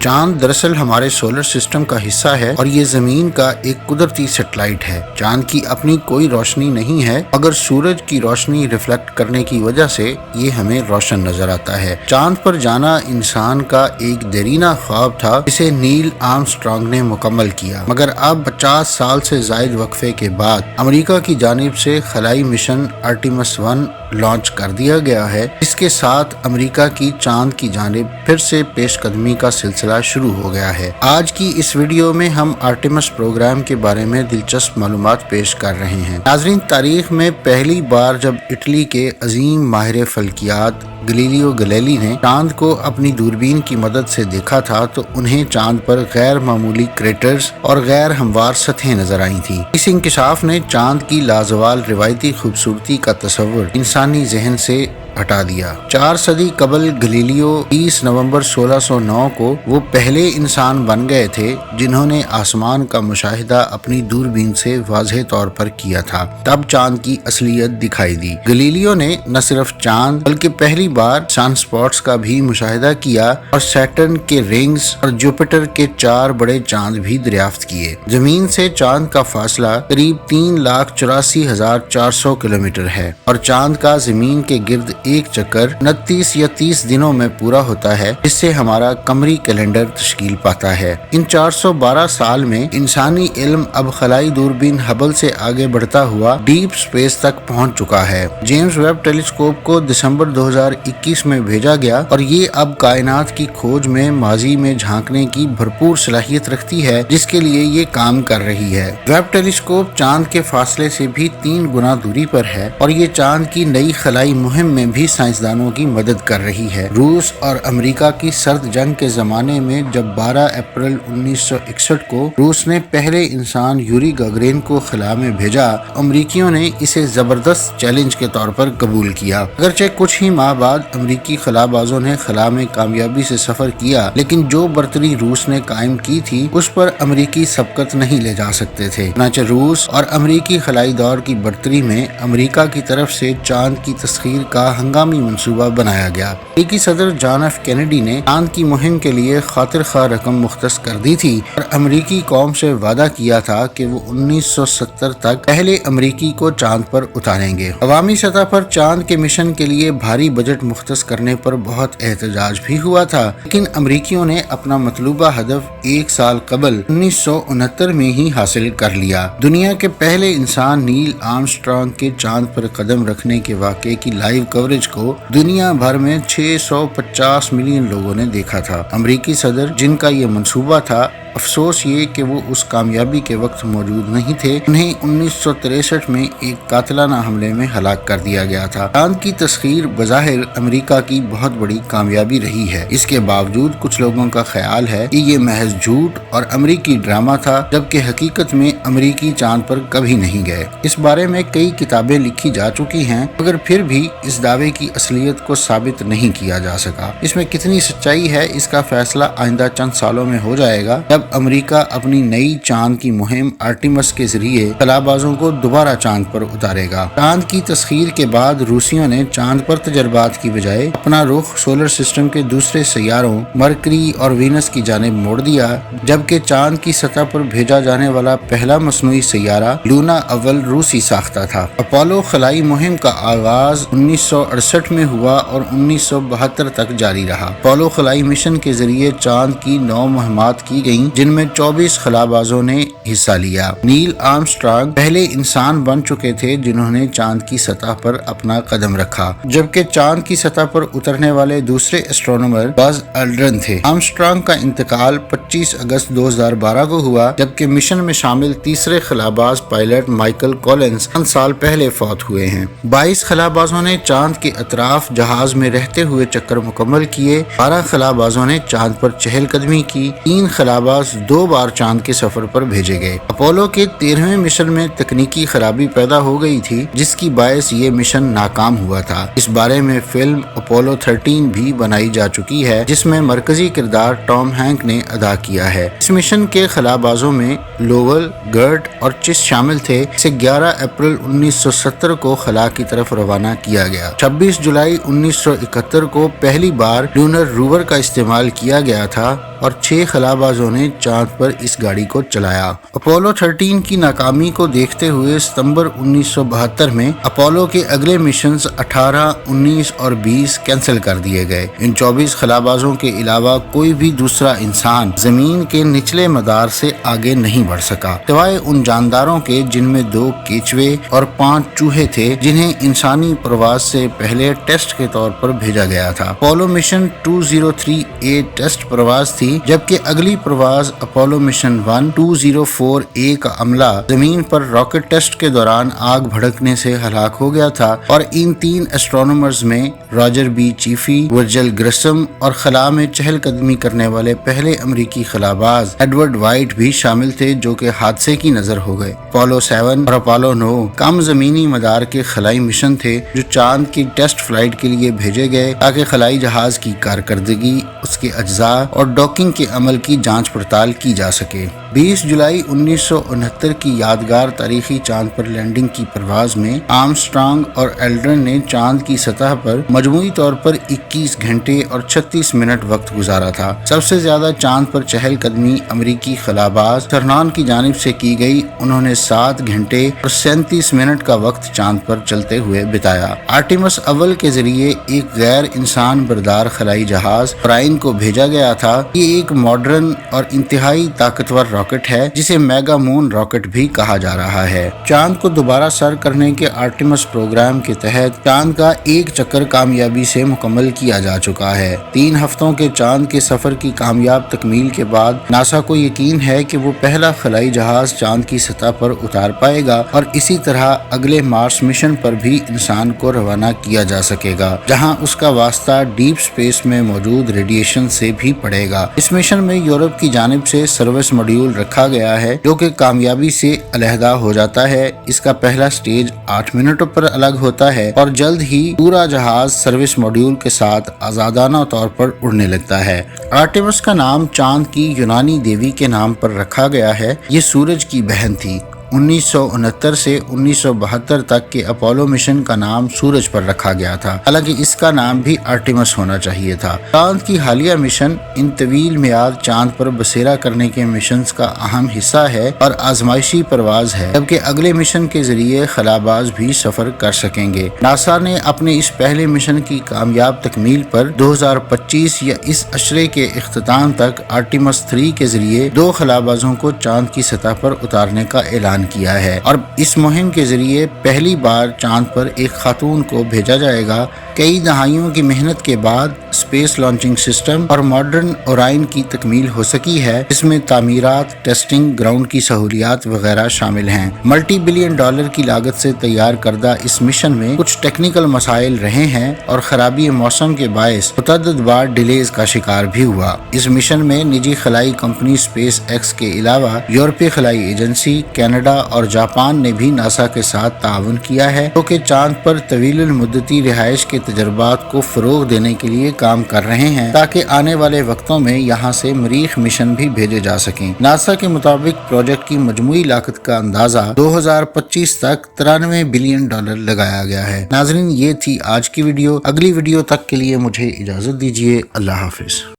چاند دراصل ہمارے سولر سسٹم کا حصہ ہے اور یہ زمین کا ایک قدرتی سیٹلائٹ ہے۔ چاند کی اپنی کوئی روشنی نہیں ہے، مگر سورج کی روشنی ریفلیکٹ کرنے کی وجہ سے یہ ہمیں روشن نظر آتا ہے۔ چاند پر جانا انسان کا ایک دیرینہ خواب تھا جسے نیل آرمسٹرانگ نے مکمل کیا، مگر اب 50 سال سے زائد وقفے کے بعد امریکہ کی جانب سے خلائی مشن آرٹیمس 1 لانچ کر دیا گیا ہے، جس کے ساتھ امریکہ کی چاند کی جانب پھر سے پیش قدمی کا سلسلہ شروع ہو گیا ہے۔ آج کی اس ویڈیو میں ہم آرٹیمس پروگرام کے بارے میں دلچسپ معلومات پیش کر رہے ہیں۔ ناظرین، تاریخ میں پہلی بار جب اٹلی کے عظیم ماہر فلکیات گلیلیو گلیلی نے چاند کو اپنی دوربین کی مدد سے دیکھا تھا تو انہیں چاند پر غیر معمولی کریٹرز اور غیر ہموار سطحیں نظر آئی تھیں۔ اس انکشاف نے چاند کی لازوال روایتی خوبصورتی کا تصور انسانی ذہن سے ہٹا دیا۔ 4 صدی قبل گلیلیو 30 نومبر 1609 کو وہ پہلے انسان بن گئے تھے جنہوں نے آسمان کا مشاہدہ اپنی دوربین سے واضح طور پر کیا تھا۔ تب چاند کی اصلیت دکھائی دی۔ گلیلیو نے نہ صرف چاند بلکہ پہلی بار سن سپاٹس کا بھی مشاہدہ کیا اور سیٹرن کے رنگز اور جوپیٹر کے 4 بڑے چاند بھی دریافت کیے۔ زمین سے چاند کا فاصلہ قریب 3,84,400 کلومیٹر ہے اور چاند کا زمین کے گرد ایک چکر 29 یا 30 دنوں میں پورا ہوتا ہے، جس سے ہمارا قمری کیلنڈر تشکیل پاتا ہے۔ ان 412 سال میں انسانی علم اب خلائی دوربین ہبل سے آگے بڑھتا ہوا ڈیپ سپیس تک پہنچ چکا ہے۔ جیمز ویب ٹیلیسکوپ کو دسمبر 2021 میں بھیجا گیا اور یہ اب کائنات کی کھوج میں ماضی میں جھانکنے کی بھرپور صلاحیت رکھتی ہے، جس کے لیے یہ کام کر رہی ہے۔ ویب ٹیلیسکوپ چاند کے فاصلے سے بھی 3 گنا دوری پر ہے اور یہ چاند کی نئی خلائی مہم میں بھی سائنسدانوں کی مدد کر رہی ہے۔ روس اور امریکہ کی سرد جنگ کے زمانے میں جب 12 اپریل 1961 کو روس نے پہلے انسان یوری گاگرین کو خلا میں بھیجا، امریکیوں نے اسے زبردست چیلنج کے طور پر قبول کیا۔ اگرچہ کچھ ہی ماہ بعد امریکی خلا بازوں نے خلا میں کامیابی سے سفر کیا، لیکن جو برتری روس نے قائم کی تھی اس پر امریکی سبقت نہیں لے جا سکتے تھے۔ چنانچہ روس اور امریکی خلائی دور کی برتری میں امریکہ کی طرف سے چاند کی تسخیر کا ہنگامی منصوبہ بنایا گیا۔ امریکی صدر جان ایف کینیڈی نے چاند کی مہم کے لیے خاطر خواہ رقم مختص کر دی تھی اور امریکی قوم سے وعدہ کیا تھا کہ وہ 1970 تک پہلے امریکی کو چاند پر اتاریں گے۔ عوامی سطح پر چاند کے مشن کے لیے بھاری بجٹ مختص کرنے پر بہت احتجاج بھی ہوا تھا، لیکن امریکیوں نے اپنا مطلوبہ ہدف 1 سال قبل 1969 میں ہی حاصل کر لیا۔ دنیا کے پہلے انسان نیل آرمسٹرانگ کے چاند پر قدم رکھنے کے واقعے کی لائیو کوریج کو دنیا بھر میں 650 ملین لوگوں نے دیکھا تھا۔ امریکی صدر جن کا یہ منصوبہ تھا، افسوس یہ کہ وہ اس کامیابی کے وقت موجود نہیں تھے، انہیں 1963 میں ایک قاتلانہ حملے میں ہلاک کر دیا گیا تھا۔ چاند کی تسخیر بظاہر امریکہ کی بہت بڑی کامیابی رہی ہے، اس کے باوجود کچھ لوگوں کا خیال ہے کہ یہ محض جھوٹ اور امریکی ڈرامہ تھا، جبکہ حقیقت میں امریکی چاند پر کبھی نہیں گئے۔ اس بارے میں کئی کتابیں لکھی جا چکی ہیں، مگر پھر بھی اس دعوے کی اصلیت کو ثابت نہیں کیا جا سکا۔ اس میں کتنی سچائی ہے اس کا فیصلہ آئندہ چند سالوں میں ہو جائے گا، جب امریکہ اپنی نئی چاند کی مہم آرٹیمس کے ذریعے خلابازوں کو دوبارہ چاند پر اتارے گا۔ چاند کی تسخیر کے بعد روسیوں نے چاند پر تجربات کی بجائے اپنا رخ سولر سسٹم کے دوسرے سیاروں مرکری اور وینس کی جانب موڑ دیا، جبکہ چاند کی سطح پر بھیجا جانے والا پہلا مصنوعی سیارہ لونا اول روسی ساختہ تھا۔ اپولو خلائی مہم کا آغاز 1968 میں ہوا اور 1972 تک جاری رہا۔ اپولو خلائی مشن کے ذریعے چاند کی 9 مہمات کی گئیں، جن میں 24 خلابازوں نے حصہ لیا۔ نیل آرمسٹرانگ پہلے انسان بن چکے تھے جنہوں نے چاند کی سطح پر اپنا قدم رکھا، جبکہ چاند کی سطح پر اترنے والے دوسرے اسٹرونومر بز الڈرن تھے۔ آرمسٹرانگ کا انتقال 25 اگست 2012 کو ہوا، جبکہ مشن میں شامل تیسرے خلاباز پائلٹ مائیکل کولنز چند سال پہلے فوت ہوئے ہیں۔ 22 خلابازوں نے چاند کے اطراف جہاز میں رہتے ہوئے چکر مکمل کیے، 12 خلابازوں نے چاند پر چہل قدمی کی، 3 خلاباز 2 بار چاند کے سفر پر بھیجے گئے۔ اپولو کے 13ویں مشن میں تکنیکی خرابی پیدا ہو گئی تھی، جس کی باعث یہ مشن ناکام ہوا تھا۔ اس بارے میں فلم اپولو 13 بھی بنائی جا چکی ہے، جس میں مرکزی کردار ٹام ہینک نے ادا کیا ہے۔ اس مشن کے خلابازوں میں لوول، گرٹ اور چس شامل تھے۔ اسے 11 اپریل 1970 کو خلا کی طرف روانہ کیا گیا۔ 26 جولائی 1971 کو پہلی بار لونر روور کا استعمال کیا گیا تھا، اور 6 خلابازوں نے چاند پر اس گاڑی کو چلایا۔ اپولو 13 کی ناکامی کو دیکھتے ہوئے ستمبر 1972 میں اپولو کے اگلے مشنز 18، 19 اور 20 کینسل کر دیے گئے۔ ان 24 خلابازوں کے علاوہ کوئی بھی دوسرا انسان زمین کے نچلے مدار سے آگے نہیں بڑھ سکا، سوائے ان جانداروں کے جن میں 2 کیچوے اور 5 چوہے تھے جنہیں انسانی پرواز سے پہلے ٹیسٹ کے طور پر بھیجا گیا تھا۔ اپولو مشن 203A ٹیسٹ پرواز تھی، جبکہ اگلی پرواز اپولو مشن 1 204A کا عملہ زمین پر راکٹ ٹیسٹ کے دوران آگ بھڑکنے سے ہلاک ہو گیا تھا، اور ان 3 ایسٹرونومرز میں راجر بی چیفی، ورجل گرسم اور خلا میں چہل قدمی کرنے والے پہلے امریکی خلاباز ایڈورڈ وائٹ بھی شامل تھے، جو کہ حادثے کی نظر ہو گئے۔ اپولو 7 اور اپولو 9 کم زمینی مدار کے خلائی مشن تھے جو چاند کی ٹیسٹ فلائٹ کے لیے بھیجے گئے تاکہ خلائی جہاز کی کارکردگی، اس کے اجزاء اور ڈاکنگ کے عمل کی جانچ پڑتال کی جا سکے۔ 20 جولائی 1969 کی یادگار تاریخی چاند پر لینڈنگ کی پرواز میں آرمسٹرانگ اور ایلڈرن نے چاند کی سطح پر مجموعی طور پر 21 گھنٹے اور 36 منٹ وقت گزارا تھا۔ سب سے زیادہ چاند پر چہل قدمی امریکی خلاباز سرنان کی جانب سے کی گئی، انہوں نے 7 گھنٹے اور 37 منٹ کا وقت چاند پر چلتے ہوئے بتایا۔ آرٹیمس اول کے ذریعے ایک غیر انسان بردار خلائی جہاز اورائن کو بھیجا گیا تھا۔ یہ ایک ماڈرن اور انتہائی طاقتور راکٹ ہے جسے میگا مون راکٹ بھی کہا جا رہا ہے۔ چاند کو دوبارہ سر کرنے کے آرٹیمس پروگرام کے تحت چاند کا ایک چکر کامیابی سے مکمل کیا جا چکا ہے۔ 3 ہفتوں کے چاند کے سفر کی کامیاب تکمیل کے بعد ناسا کو یقین ہے کہ وہ پہلا خلائی جہاز چاند کی سطح پر اتار پائے گا، اور اسی طرح اگلے مارس مشن پر بھی انسان کو روانہ کیا جا سکے گا، جہاں اس کا واسطہ ڈیپ سپیس میں موجود ریڈیشن سے بھی پڑے گا۔ اس مشن میں یورپ کی جانب سے سروس ماڈیول رکھا گیا ہے جو کہ کامیابی سے علیحدہ ہو جاتا ہے۔ اس کا پہلا سٹیج 8 منٹوں پر الگ ہوتا ہے اور جلد ہی پورا جہاز سروس ماڈیول کے ساتھ آزادانہ طور پر اڑنے لگتا ہے۔ آرٹیمس کا نام چاند کی یونانی دیوی کے نام پر رکھا گیا ہے۔ یہ سورج کی بہن تھی۔ 1969 سے 1972 تک کے اپولو مشن کا نام سورج پر رکھا گیا تھا، حالانکہ اس کا نام بھی آرٹیمس ہونا چاہیے تھا۔ چاند کی حالیہ مشن ان طویل میعاد چاند پر بسیرا کرنے کے مشنز کا اہم حصہ ہے اور آزمائشی پرواز ہے، جبکہ اگلے مشن کے ذریعے خلاباز بھی سفر کر سکیں گے۔ ناسا نے اپنے اس پہلے مشن کی کامیاب تکمیل پر 2025 یا اس عشرے کے اختتام تک آرٹیمس 3 کے ذریعے 2 خلابازوں کو چاند کی سطح پر اتارنے کا اعلان کیا ہے، اور اس مہم کے ذریعے پہلی بار چاند پر ایک خاتون کو بھیجا جائے گا۔ کئی دہائیوں کی محنت کے بعد اسپیس لانچنگ سسٹم اور ماڈرن اورائن کی تکمیل ہو سکی ہے، جس میں تعمیرات، ٹیسٹنگ، گراؤنڈ کی سہولیات وغیرہ شامل ہیں۔ ملٹی بلین ڈالر کی لاگت سے تیار کردہ اس مشن میں کچھ ٹیکنیکل مسائل رہے ہیں اور خرابی موسم کے باعث متعدد بار ڈیلیز کا شکار بھی ہوا۔ اس مشن میں نجی خلائی کمپنی اسپیس ایکس کے علاوہ یورپی خلائی ایجنسی، کینیڈا اور جاپان نے بھی ناسا کے ساتھ تعاون کیا ہے، جو کہ چاند پر طویل المدتی رہائش کے تجربات کو فروغ دینے کے لیے کام کر رہے ہیں تاکہ آنے والے وقتوں میں یہاں سے مریخ مشن بھی بھیجے جا سکیں۔ ناسا کے مطابق پروجیکٹ کی مجموعی لاگت کا اندازہ 2025 تک 93 بلین ڈالر لگایا گیا ہے۔ ناظرین، یہ تھی آج کی ویڈیو۔ اگلی ویڈیو تک کے لیے مجھے اجازت دیجیے۔ اللہ حافظ۔